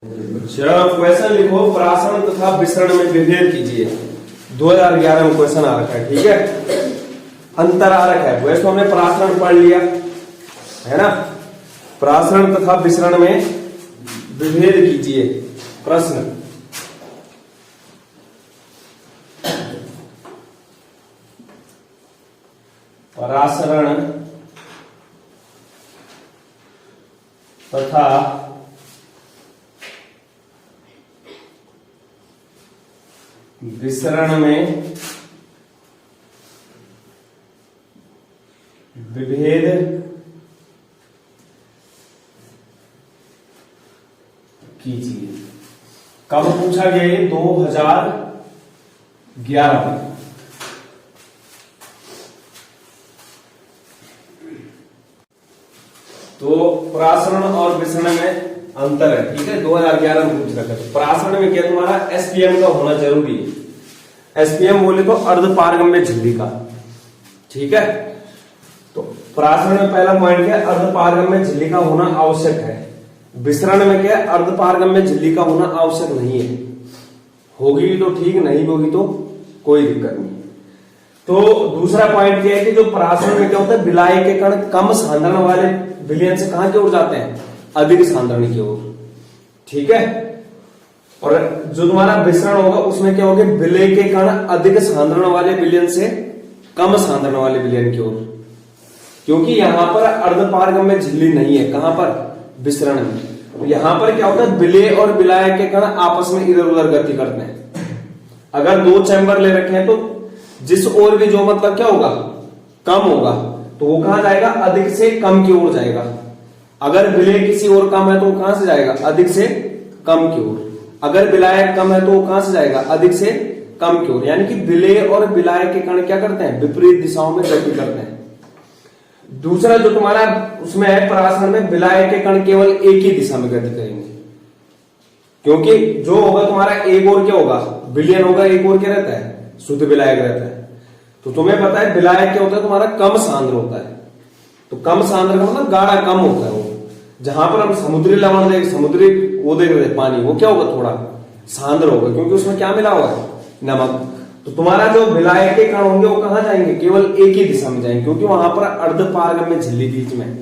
Question लिखो, प्रासरण तथा विसरण में विभेद कीजिए। 2011 में क्वेश्चन आ रखा है, ठीक है। अंतर आ रखा है। वैसे तो हमने प्रासरण पढ़ लिया है ना। प्रासरण तथा विसरण में विभेद कीजिए। प्रश्न, प्रासरण तथा विसरण में विभेद कीजिए। कब पूछा गया? 2011 में। तो प्रासरण और विसरण में अंतर है, ठीक है। 2011 में पूछ रखा है। प्रासरण में क्या तुम्हारा एसपीएम का होना जरूरी है। एसपीएम बोले तो अर्धपारगम्य झिल्ली का, ठीक है। तो प्रासरण में पहला पॉइंट क्या है? अर्धपारगम्य झिल्ली का होना आवश्यक है। विसरण में क्या है? अर्धपारगम्य झिल्ली का होना आवश्यक नहीं है। होगी तो ठीक, नहीं होगी तो कोई दिक्कत नहीं। तो दूसरा पॉइंट क्या है कि जो प्रासरण में क्या होता है, विलायक के कण कम सांद्रण वाले विलयन से कहां की ओर जाते हैं? अधिक सांद्रण की ओर, ठीक है। और जो तुम्हारा विसरण होगा उसमें क्या होगा? विलय के कण अधिक सांद्रण वाले विलयन से कम सांद्रण वाले विलयन की ओर, क्योंकि यहां पर अर्धपारगम्य झिल्ली नहीं है। कहां पर? विसरण में। तो यहां पर क्या होता है? विलय और विलायक के कण आपस में इधर उधर गति करते हैं। अगर दो चैम्बर ले रखे हैं तो जिस ओर भी जो मतलब क्या होगा? कम होगा, तो वो कहां जाएगा? अधिक से कम की ओर जाएगा। अगर विलय किसी और कम है तो वो कहां से जाएगा? अधिक से कम की ओर। अगर विलायक कम है तो वो कहां से जाएगा? अधिक से कम की ओर। यानी कि विलय और विलायक के कण क्या करते हैं? विपरीत दिशाओं में गति करते हैं। दूसरा जो तुम्हारा उसमें है प्रासरण में, विलायक के कण केवल एक ही दिशा में गति करेंगे, क्योंकि जो होगा तुम्हारा एक और क्या होगा? विलयन होगा, एक और क्या रहता है? शुद्ध विलायक रहता है। तो तुम्हें पता है विलायक क्या होता है? तुम्हारा कम सांद्र होता है। तो कम सांद्र का मतलब गाढ़ा कम होता है वो। जहां पर हम समुद्री लवण देख, समुद्री वो देख रहे पानी, वो क्या होगा? थोड़ा सांद्र होगा, क्योंकि उसमें क्या मिला हुआ है? नमक। तो तुम्हारा जो विलायक के कण होंगे वो कहां जाएंगे? केवल एक ही दिशा में जाएंगे, क्योंकि वहां पर अर्धपारगम्य झिल्ली बीच में।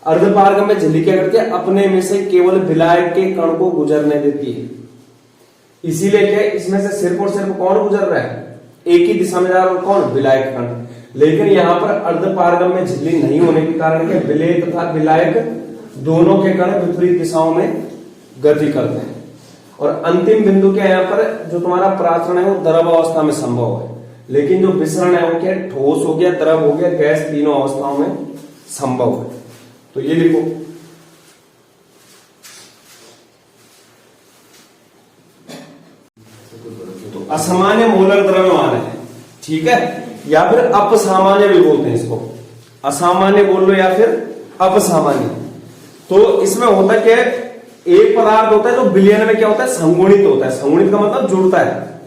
अर्धपारगम्य झिल्ली क्या करती है? अपने में से केवल विलायक के कण को गुजरने देती है। इसीलिए क्या इसमें से सिर्फ और सिर्फ कौन गुजर रहा है? एक ही दिशा में जा रहा है, कौन? विलायक कण। लेकिन यहां पर अर्धपारगम्य झिल्ली नहीं होने के कारण क्या विलय तथा विलायक दोनों के कण विपरीत दिशाओं में गति करते हैं। और अंतिम बिंदु क्या है? यहां पर जो तुम्हारा प्रासरण है वो द्रव अवस्था में संभव है, लेकिन जो विसरण है वो क्या? ठोस हो गया, द्रव हो गया, गैस, तीनों अवस्थाओं में संभव है। तो ये लिखो, तो असामान्य मोलर द्रव्यमान है, ठीक है। या फिर अपसामान्य भी बोलते हैं इसको। असामान्य बोल लो या फिर अपसामान्य। तो इसमें होता क्या है? एक पदार्थ होता है जो विलयन में क्या होता है? संगुणित होता है। संगुणित का मतलब जुड़ता है,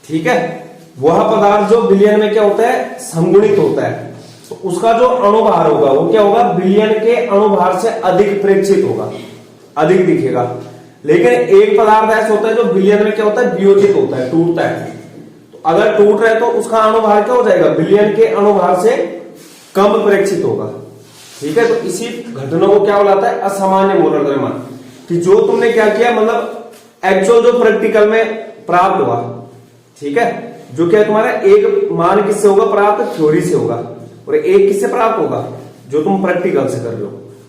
ठीक है। वह पदार्थ जो विलयन में क्या होता है? संगुणित होता है। तो उसका जो अणुभार होगा वो क्या होगा? विलयन के अणुभार से अधिक प्रेक्षित होगा, अधिक दिखेगा। लेकिन एक पदार्थ ऐसा होता है जो विलयन में क्या होता है? वियोजित होता है, टूटता है। तो अगर टूट रहा है तो उसका अणुभार क्या हो जाएगा? विलयन के अणुभार से कम प्रेक्षित होगा, ठीक है। तो इसी घटना को क्या बुलाता है? असामान्य मोलर द्रव्यमान। कि जो तुमने क्या किया, मतलब एक्चुअल जो प्रैक्टिकल में प्राप्त हुआ, ठीक है। जो क्या तुम्हारा एक मान किससे होगा प्राप्त? थ्योरी से होगा। और एक किससे प्राप्त होगा? जो तुम प्रैक्टिकल से कर रहे हो।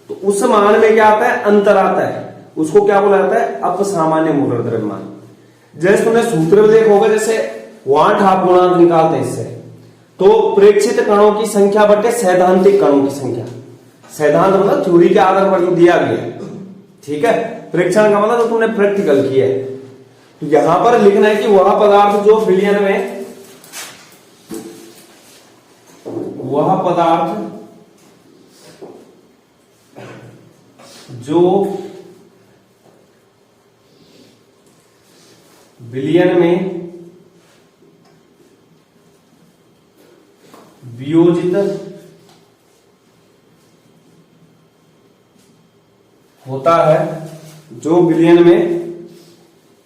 तो उस मान में क्या आता है? अंतर आता है। उसको क्या बोला जाता है? अपसामान्य मोलर द्रव्यमान। जैसे तुमने सूत्र में देखा होगा, जैसे वाट हाफ गुणांक निकालते हैं इससे, तो प्रेक्षित कणों की संख्या बटे सैद्धांतिक कणों की संख्या। सैद्धांत मतलब थ्योरी के आधार पर जो दिया गया है, ठीक है। प्रेक्षण का मतलब तो तुमने प्रैक्टिकल किया है। तो यहां पर लिखना है कि वह पदार्थ जो विलयन में, वह पदार्थ जो विलयन में वियोजित होता है, जो विलयन में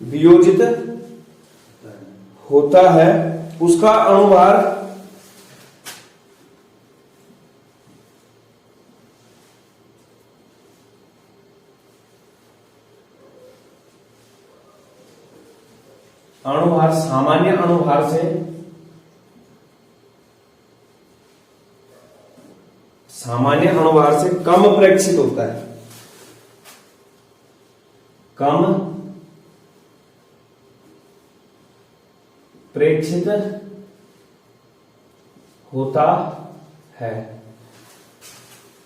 वियोजित होता है उसका अणुभार सामान्य अणुभार से कम प्रेक्षित होता है, कम प्रेक्षित होता है।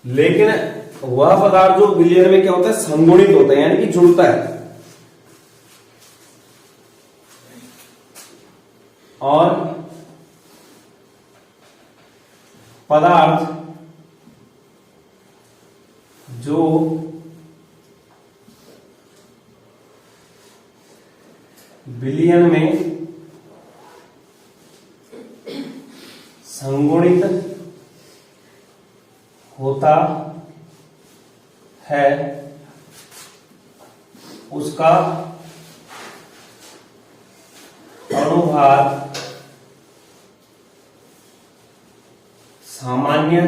लेकिन वह पदार्थ जो विलयन में क्या होता है, संगुणित होता है, यानी कि जुड़ता है। और पदार्थ जो विलयन में संगुणित होता है उसका अणुभार सामान्य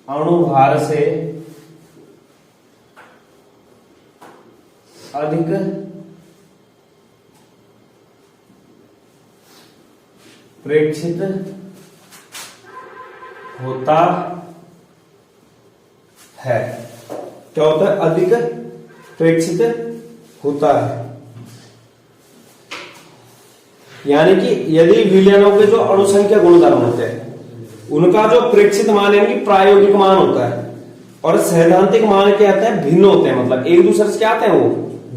अणुभार से अधिक प्रेक्षित होता है। क्या होता है, अधिक प्रेक्षित होता है। यानी कि यदि विलयनों के जो अणुसंख्या गुणधर्म होते हैं उनका जो प्रेक्षित मान यानी कि प्रायोगिक मान होता है और सैद्धांतिक मान क्या आते हैं, भिन्न होते हैं, मतलब एक दूसरे से क्या आते हैं, वो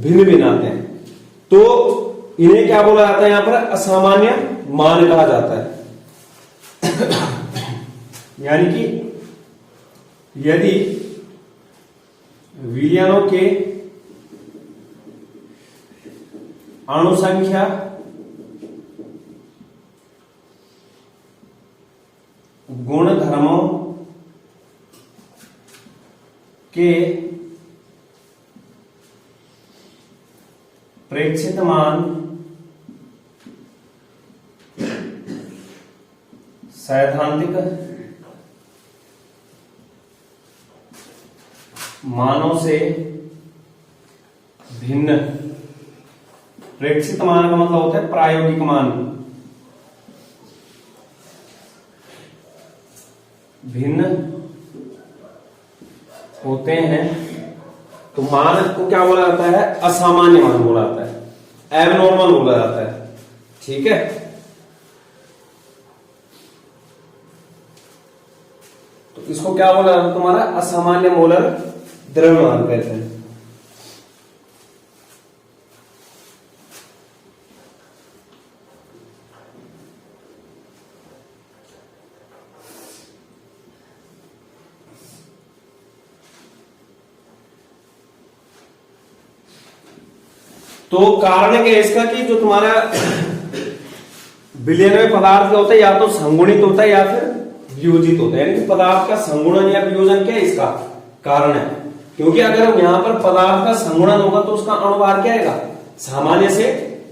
भिन्न भिन्न आते हैं, तो इन्हें क्या बोला जाता है, यहां पर असामान्य मान कहा जाता है। यानी कि यदि विलयनों के अणुसंख्या गुणधर्मों के प्रेक्षित मान सैद्धांतिक मानों से भिन्न, प्रेक्षित मान का मतलब होता है प्रायोगिक मान, भिन्न होते हैं, तो मान को क्या बोला जाता है, असामान्य मान बोला जाता है, एबनॉर्मल बोला जाता है। ठीक है, तो इसको क्या बोला जाता है, तुम्हारा असामान्य मोलर द्रव्यमान कहते हैं। तो कारण क्या है इसका कि जो तुम्हारा विलयन में पदार्थ क्या होता है, या तो संगुणित होता है या फिर वियोजित होता है, यानी कि पदार्थ का संगुणन या वियोजन क्या है इसका कारण है। क्योंकि अगर यहां पर पदार्थ का संगुणन होगा तो उसका अणुभार क्या आएगा, सामान्य से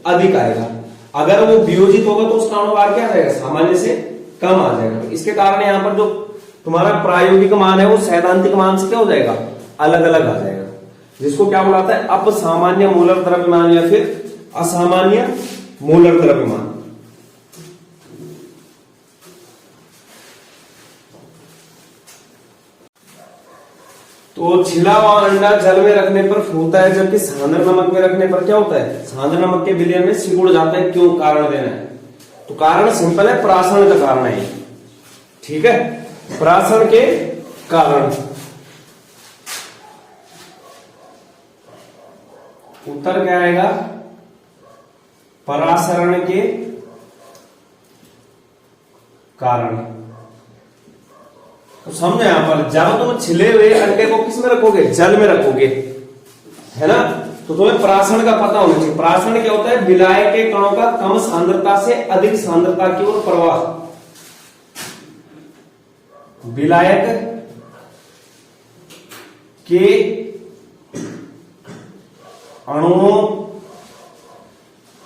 अधिक आएगा, अगर वो वियोजित होगा तो उसका अणुभार क्या आएगा, सामान्य से कम आ जाएगा। तो इसके कारण यहां पर जो तुम्हारा प्रायोगिक मान है वो सैद्धांतिक मान से क्या हो जाएगा, अलग अलग आ जाएगा, जिसको क्या बुलाता है, अपसामान्य मोलर द्रव्यमान या फिर असामान्य मोलर द्रव्यमान। तो छिला हुआ अंडा जल में रखने पर फूलता है, जबकि सांद्र नमक में रखने पर क्या होता है, सांद्र नमक के विलयन में सिकुड़ जाता है। क्यों, कारण देना है। तो कारण सिंपल है, प्राशन का कारण है। ठीक है, प्राशन के कारण। उत्तर क्या आएगा, परासरण के कारण। तो समझो यहां पर जब तुम छिले हुए अंडे को किस में रखोगे, जल में रखोगे, है ना, तो तुम्हें प्राशन का पता होना चाहिए। प्राशन क्या होता है, विलायक के कणों का कम सांद्रता से अधिक सांद्रता की ओर प्रवाह। विलायक के अणुओं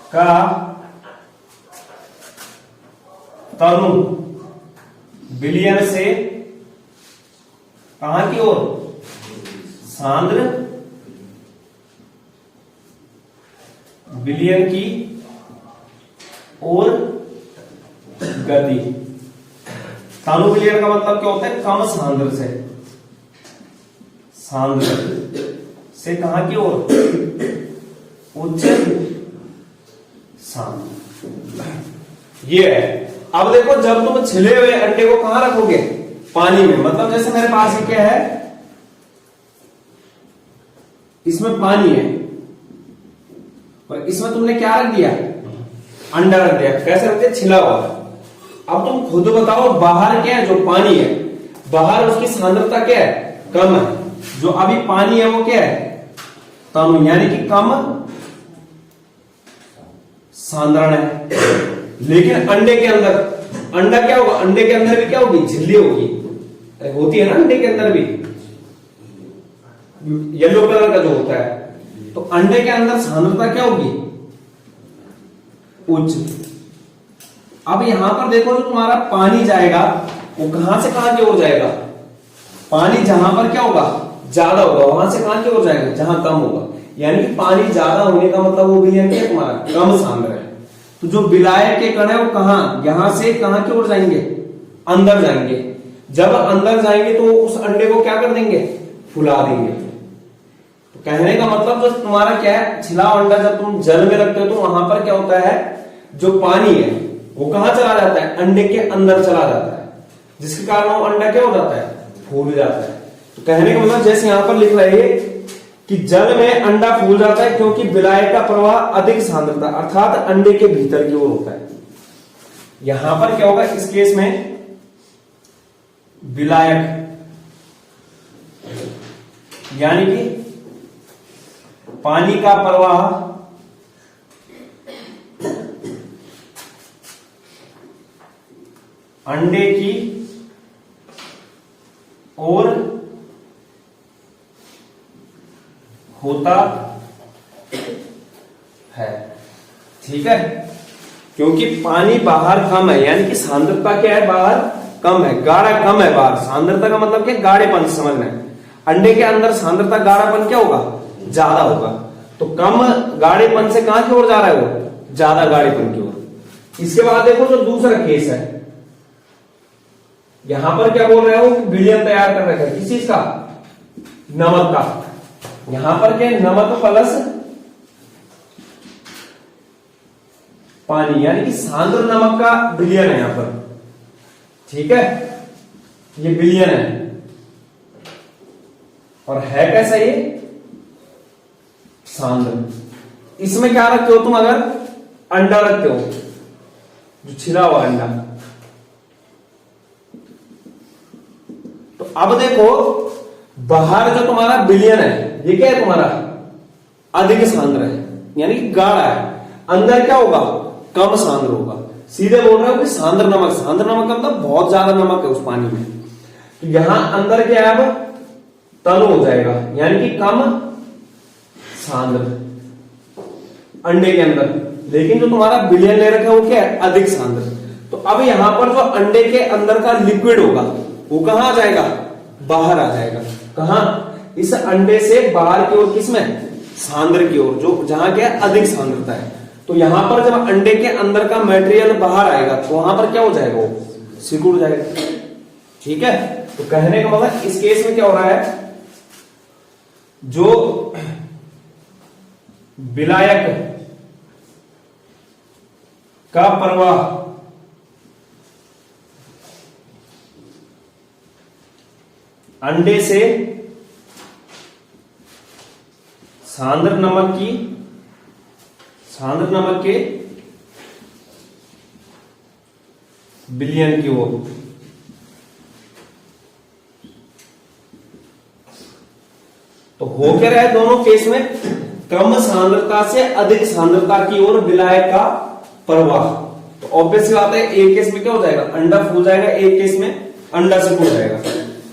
का तनु विलयन से कहां की ओर, सांद्र विलयन की ओर गति। तनु विलयन का मतलब क्या होता है, कम सांद्र से, सांद्र से कहां की ओर, उच्च सांद्र। ये है। अब देखो जब तुम छिले हुए अंडे को कहां रखोगे, पानी में, मतलब जैसे मेरे पास ये क्या है, इसमें पानी है और इसमें तुमने क्या रख दिया, अंडा रख दिया। कैसे रख दिया, छिला हुआ। अब तुम खुद बताओ बाहर क्या है, जो पानी है बाहर उसकी सांद्रता क्या है, कम है। जो अभी पानी है वो क्या है, तनु, यानी कि कम सांद्रण है। लेकिन अंडे के अंदर, अंडा क्या होगा, अंडे के अंदर भी क्या होगी, झिल्ली होगी, होती है ना अंडे के अंदर भी, येलो कलर का जो होता है। तो अंडे के अंदर सांद्रता क्या होगी, उच्च। अब यहां पर देखो जो तुम्हारा पानी जाएगा वो कहां से कहां की ओर जाएगा, पानी जहां पर क्या होगा, ज्यादा होगा, वहां से कहां की ओर जाएगा, जहां कम होगा। यानी कि पानी ज्यादा होने का मतलब वो विलयन क्या है तुम्हारा, कम सांद्र है। तो जो विलायक के कण है वो कहां, यहां से कहां की ओर जाएंगे, अंदर जाएंगे। जब अंदर जाएंगे तो उस अंडे को क्या कर देंगे, फुला देंगे। तो कहने का मतलब जो तुम्हारा क्या है, छिला अंडा जब तुम जल में रखते हो तो वहां पर क्या होता है, जो पानी है वो कहां चला जाता है, अंडे के अंदर चला जाता है, जिसके कारण वो अंडा क्या हो जाता है, फूल जाता है। तो कहने का मतलब जैसे यहां पर लिख रहे हैं कि जल में अंडा फूल जाता है क्योंकि विलायक का प्रवाह अधिक सांद्रता अर्थात अंडे के भीतर की ओर होता है। यहां पर क्या होगा, इस केस में विलायक यानी कि पानी का प्रवाह अंडे की ओर होता है, ठीक है। क्योंकि पानी बाहर कम है, यानी कि सांद्रता क्या है, बाहर कम है, गाढ़ा कम है बाहर। सांद्रता का मतलब क्या, गाढ़ेपन समझना है। अंडे के अंदर सांद्रता गाढ़ापन क्या होगा, ज्यादा होगा। तो कम गाढ़ेपन से कहां की ओर जा रहा है वो, ज्यादा गाढ़ेपन की ओर। इसके बाद देखो जो दूसरा केस है, यहां पर क्या बोल रहे हो, विलयन तैयार कर रहे थे किस चीज का, नमक का। यहां पर क्या, नमक प्लस पानी, यानी कि सांद्र नमक का विलयन है यहां पर, ठीक है। ये विलयन है और है कैसा ये, सांद्र। इसमें क्या रखते हो तुम, अगर अंडा रखते हो, जो छिला हुआ अंडा, तो अब देखो बाहर जो तुम्हारा विलयन है ये क्या है तुम्हारा, अधिक सांद्र है, यानी कि गाढ़ा है। अंदर क्या होगा, कम सांद्र होगा। सीधे बोल रहे हो कि सांद्र नमक, सांद्र नमक का मतलब बहुत ज्यादा नमक है उस पानी में। तो यहां अंदर क्या है, अब तनु हो जाएगा, यानी कि कम सांद्र अंडे के अंदर। लेकिन जो तुम्हारा विलयन ले रखा है वो क्या है, अधिक सांद्र। तो अब यहां पर जो अंडे के अंदर का लिक्विड होगा वो कहां आ जाएगा, बाहर आ जाएगा। कहां, इस अंडे से बाहर की ओर, किसमें, सांद्र की ओर, जो जहां क्या है, अधिक सांद्रता है। तो यहां पर जब अंडे के अंदर का मटेरियल बाहर आएगा तो वहां पर क्या हो जाएगा, वो सिकुड़ जाएगा, ठीक है। तो कहने का मतलब इस केस में क्या हो रहा है, जो विलायक का प्रवाह अंडे से सांद्र नमक के विलयन की ओर, तो हो क्या रहा है दोनों केस में, कम सांद्रता से अधिक सांद्रता की ओर विलायक का प्रवाह। तो ऑब्वियस बात है, एक केस में क्या हो जाएगा, अंडा फूल जाएगा, एक केस में अंडा सिकुड़ जाएगा।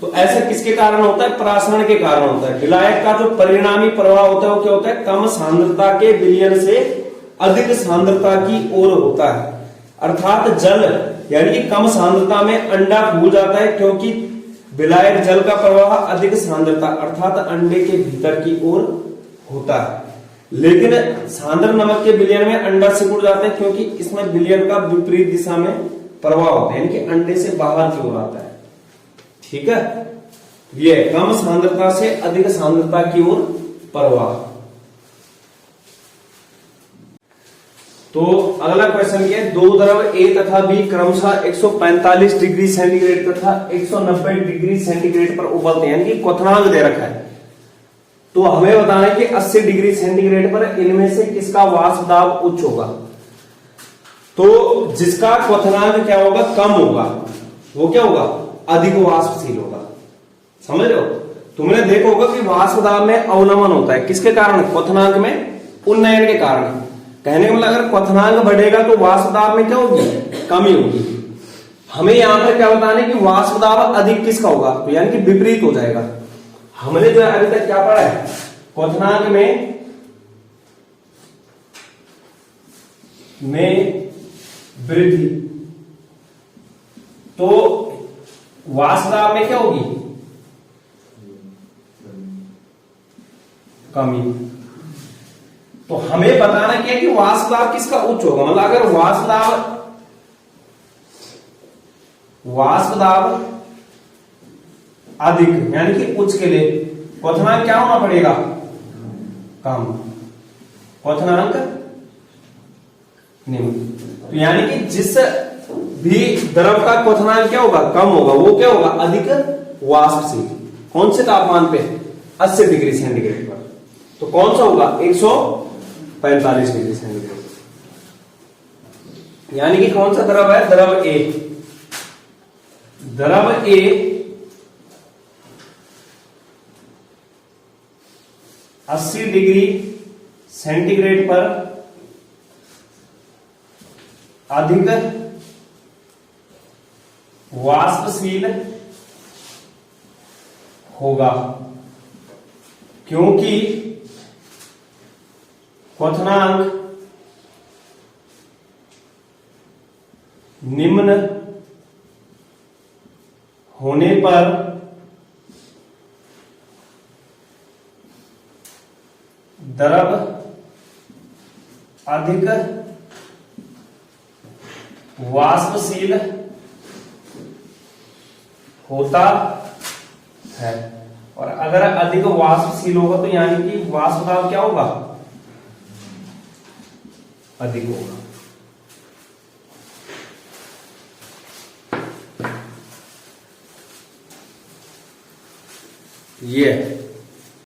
तो ऐसा किसके कारण होता है? परासरण के कारण होता है। विलायक का जो परिणामी प्रवाह होता है वो क्या होता है? कम सांद्रता के विलयन से अधिक सांद्रता की ओर होता है। अर्थात जल यानी कि कम सांद्रता में अंडा फूल जाता है, क्योंकि विलायक जल का प्रवाह अधिक सांद्रता अर्थात अंडे के भीतर की ओर होता है। लेकिन सांद्र नमक के विलयन में अंडा सिकुड़ जाता है, क्योंकि इसमें विलयन का विपरीत दिशा में प्रवाह होता है, यानी कि अंडे से बाहर की ओर आता है। ठीक है, ये कम सांद्रता से अधिक सांद्रता की ओर प्रवाह। तो अगला क्वेश्चन ये, दो द्रव ए तथा बी क्रमशः 145 डिग्री सेंटीग्रेड तथा 190 डिग्री सेंटीग्रेड पर उबलते हैं, यानी कि क्वथनांक दे रखा है। तो हमें बताना है कि 80 डिग्री सेंटीग्रेड पर इनमें से किसका वाष्प दाब उच्च होगा। तो जिसका क्वथनांक क्या होगा? कम होगा, वो क्या होगा? अधिक वाष्पशील होगा। समझ रहे हो? तुमने देखा होगा कि वाष्प दाब में अवनमन होता है, किसके कारण? क्वथनांक में उन्नयन के कारण। कहने का मतलब अगर क्वथनांक बढ़ेगा तो वाष्प दाब में क्या होगी? कमी होगी। हमें यहां पर क्या बताना है कि वाष्प दाब अधिक किसका होगा? तो यानी कि विपरीत हो जाएगा। हमने जो अभी तक क्या पढ़ा है? क्वथनांक में वृद्धि, तो वाष्प दाब में क्या होगी? कमी। तो हमें बताना क्या है कि वाष्प दाब किसका उच्च होगा। मतलब अगर वाष्प दाब अधिक यानी कि उच्च के लिए क्वथनांक क्या होना पड़ेगा? कम। क्वथनांक निम्न। तो यानी कि जिस भी द्रव का क्वथनांक क्या होगा? कम होगा, वो क्या होगा? अधिक वाष्पशील। कौन से तापमान पे? 80 डिग्री सेंटीग्रेड पर। तो कौन सा होगा? 145 डिग्री सेंटीग्रेड। यानी कि कौन सा द्रव है? द्रव ए। द्रव ए 80 डिग्री सेंटीग्रेड पर अधिक वाष्पशील होगा, क्योंकि क्वथनांक निम्न होने पर द्रव अधिक वाष्पशील होता है। और अगर अधिक वाष्पशील होगा तो यानी कि वाष्प दाब क्या होगा? अधिक होगा। ये